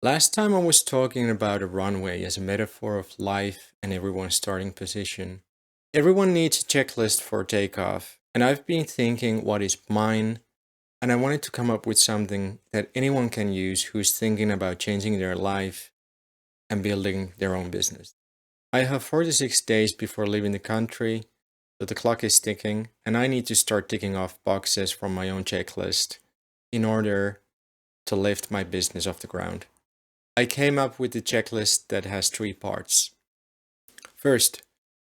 Last time I was talking about a runway as a metaphor of life and everyone's starting position. Everyone needs a checklist for takeoff, and I've been thinking what is mine, and I wanted to come up with something that anyone can use who's thinking about changing their life and building their own business. I have 46 days before leaving the country, so the clock is ticking, and I need to start ticking off boxes from my own checklist in order to lift my business off the ground. I came up with a checklist that has three parts. First,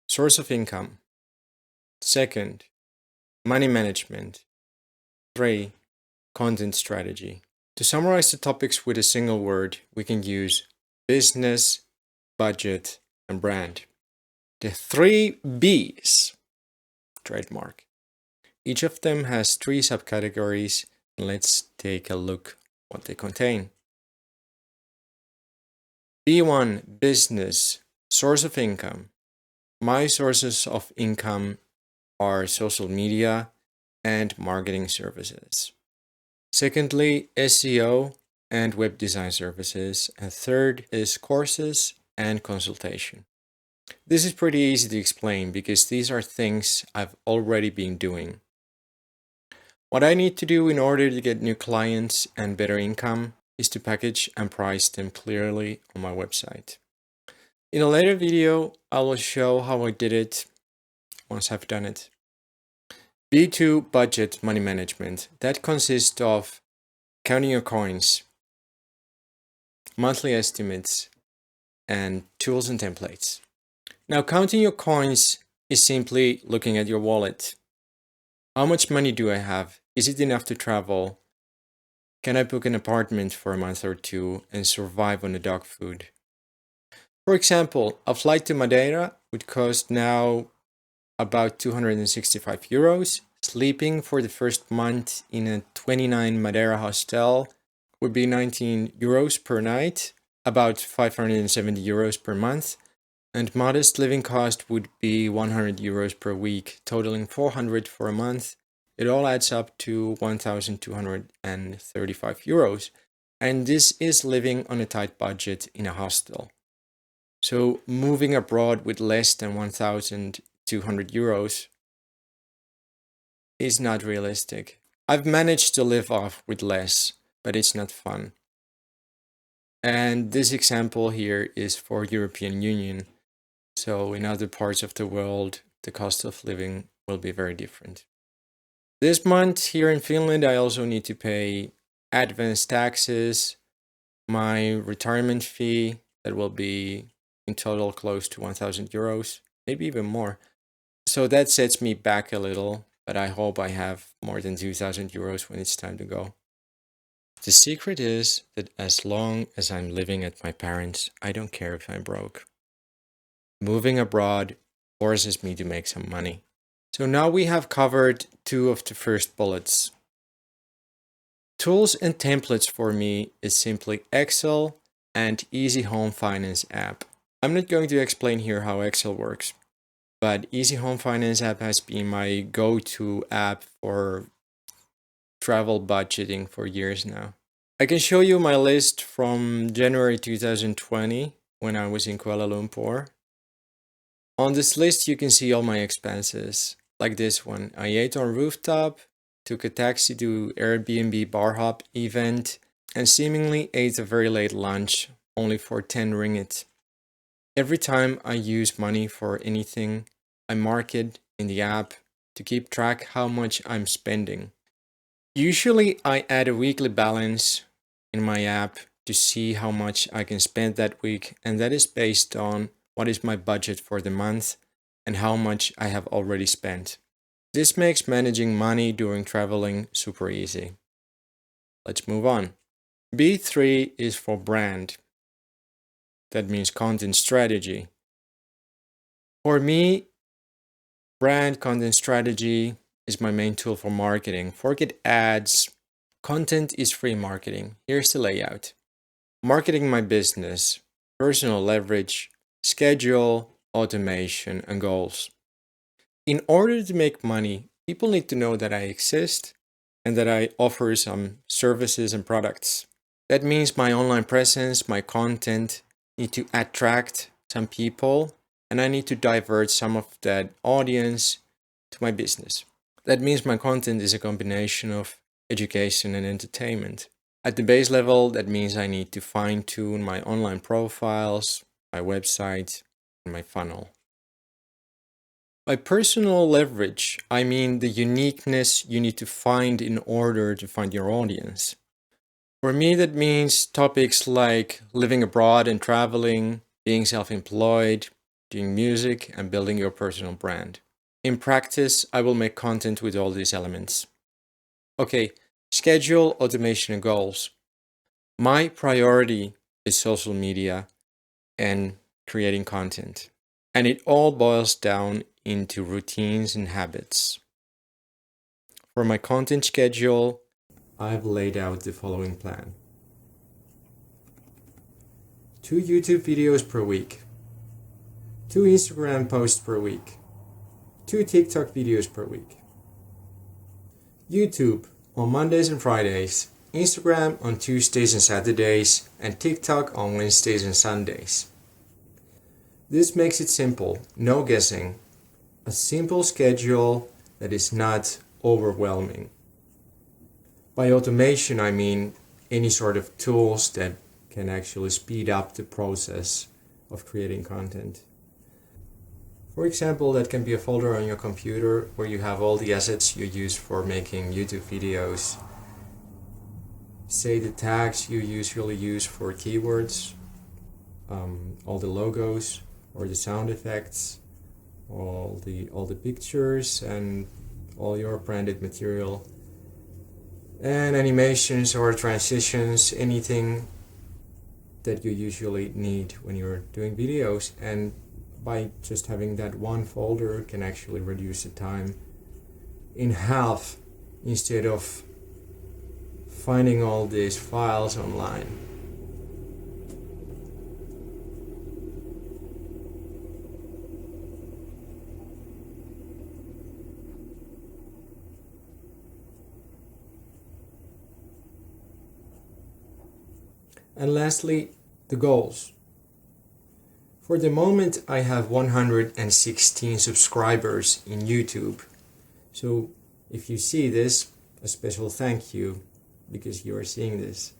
source of income. Second, money management. Three, content strategy. To summarize the topics with a single word, we can use business, budget, and brand. The three B's, trademark. Each of them has three subcategories, and let's take a look what they contain. B1, business, source of income. My sources of income are social media and marketing services. Secondly, SEO and web design services. And third is courses and consultation. This is pretty easy to explain because these are things I've already been doing. What I need to do in order to get new clients and better income is to package and price them clearly on my website. In a later video, I will show how I did it once I've done it. B2 budget money management. That consists of counting your coins, monthly estimates, and tools and templates. Now, counting your coins is simply looking at your wallet. How much money do I have? Is it enough to travel? Can I book an apartment for a month or two and survive on the dog food? For example, a flight to Madeira would cost now about 265 euros. Sleeping for the first month in a 29 Madeira hostel would be 19 euros per night, about 570 euros per month, and modest living cost would be 100 euros per week, totaling 400 for a month. It all adds up to 1,235 euros, and this is living on a tight budget in a hostel. So moving abroad with less than 1,200 euros is not realistic. I've managed to live off with less, but it's not fun. And this example here is for European Union. So in other parts of the world, the cost of living will be very different. This month here in Finland, I also need to pay advance taxes, my retirement fee that will be in total close to 1,000 euros, maybe even more. So that sets me back a little, but I hope I have more than 2,000 euros when it's time to go. The secret is that as long as I'm living at my parents', I don't care if I'm broke. Moving abroad forces me to make some money. So now we have covered two of the first bullets. Tools and templates for me is simply Excel and Easy Home Finance app. I'm not going to explain here how Excel works, but Easy Home Finance app has been my go-to app for travel budgeting for years now. I can show you my list from January 2020 when I was in Kuala Lumpur. On this list, you can see all my expenses, like this one. I ate on rooftop, took a taxi to Airbnb bar hop event, and seemingly ate a very late lunch, only for 10 ringgit. Every time I use money for anything, I mark it in the app to keep track how much I'm spending. Usually I add a weekly balance in my app to see how much I can spend that week, and that is based on what is my budget for the month and how much I have already spent. This makes managing money during traveling super easy. Let's move on. B3 is for brand. That means content strategy. For me, brand content strategy is my main tool for marketing. Forget ads. Content is free marketing. Here's the layout. Marketing my business, personal leverage, schedule, automation, and goals. In order to make money, people need to know that I exist and that I offer some services and products. That means my online presence, my content need to attract some people, and I need to divert some of that audience to my business. That means my content is a combination of education and entertainment. At the base level, that means I need to fine-tune my online profiles, my website, and my funnel. By personal leverage, I mean the uniqueness you need to find in order to find your audience. For me, that means topics like living abroad and traveling, being self-employed, doing music, and building your personal brand. In practice, I will make content with all these elements. Okay, schedule, automation, and goals. My priority is social media and creating content. And it all boils down into routines and habits. For my content schedule, I've laid out the following plan. 2 YouTube videos per week. 2 Instagram posts per week. 2 TikTok videos per week. YouTube on Mondays and Fridays, Instagram on Tuesdays and Saturdays, and TikTok on Wednesdays and Sundays. This makes it simple, no guessing. A simple schedule that is not overwhelming. By automation, I mean any sort of tools that can actually speed up the process of creating content. For example, that can be a folder on your computer where you have all the assets you use for making YouTube videos. Say the tags you usually use for keywords, all the logos or the sound effects, all the pictures and all your branded material, and animations or transitions, anything that you usually need when you're doing videos. And by just having that one folder can actually reduce the time in half instead of finding all these files online. And lastly, the goals. For the moment, I have 116 subscribers in YouTube. So if you see this, a special thank you because you are seeing this.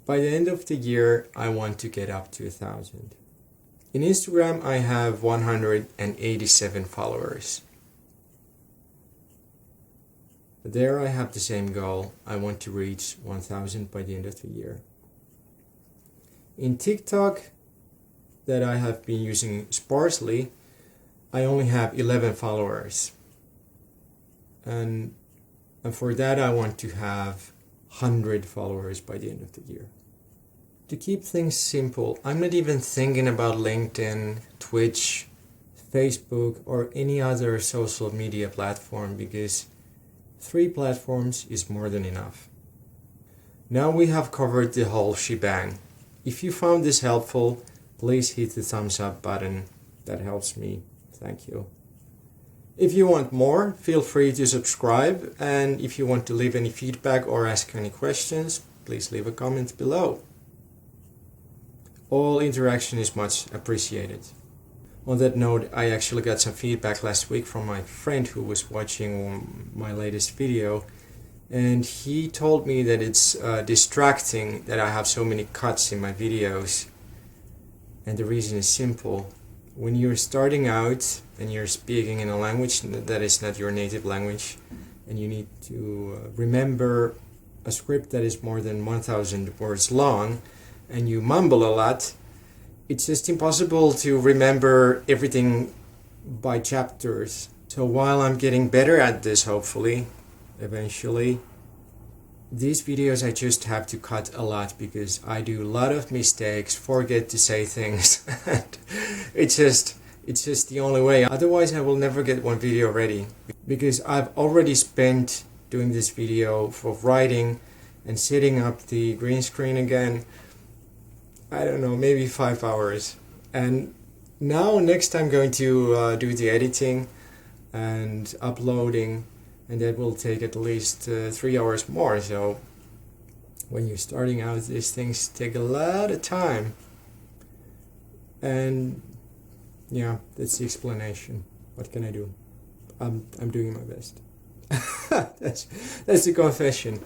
By the end of the year, I want to get up to 1,000. In Instagram, I have 187 followers. There I have the same goal. I want to reach 1,000 by the end of the year. In TikTok, that I have been using sparsely, I only have 11 followers. And for that I want to have 100 followers by the end of the year. To keep things simple, I'm not even thinking about LinkedIn, Twitch, Facebook, or any other social media platform because 3 platforms is more than enough. Now we have covered the whole shebang. If you found this helpful, please hit the thumbs up button. That helps me. Thank you. If you want more, feel free to subscribe. And if you want to leave any feedback or ask any questions, please leave a comment below. All interaction is much appreciated. On that note, I actually got some feedback last week from my friend who was watching my latest video, and he told me that it's distracting that I have so many cuts in my videos. And the reason is simple. When you're starting out and you're speaking in a language that is not your native language, and you need to remember a script that is more than 1,000 words long, and you mumble a lot, it's just impossible to remember everything by chapters. So while I'm getting better at this, hopefully, eventually, these videos I just have to cut a lot because I do a lot of mistakes, forget to say things. It's just the only way. Otherwise I will never get one video ready because I've already spent doing this video for writing and setting up the green screen again. I don't know, maybe 5 hours. And now next I'm going to do the editing and uploading and that will take at least 3 hours more. So when you're starting out, these things take a lot of time. And yeah, that's the explanation. What can I do? I'm doing my best. That's the confession.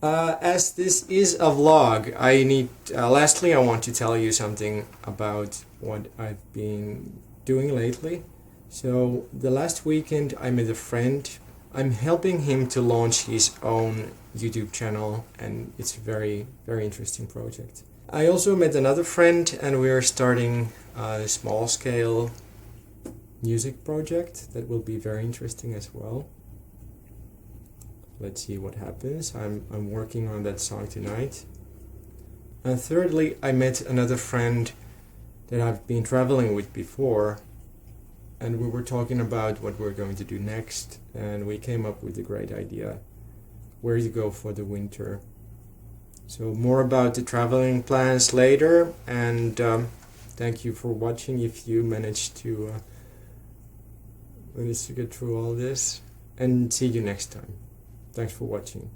As this is a vlog, I need. Lastly, I want to tell you something about what I've been doing lately. So the last weekend, I met a friend. I'm helping him to launch his own YouTube channel, and it's a very, very interesting project. I also met another friend, and we are starting a small-scale music project that will be very interesting as well. Let's see what happens. I'm working on that song tonight. And thirdly, I met another friend that I've been traveling with before, and we were talking about what we're going to do next, and we came up with a great idea where to go for the winter. So more about the traveling plans later, and thank you for watching if you managed to get through all this, and see you next time. Thanks for watching.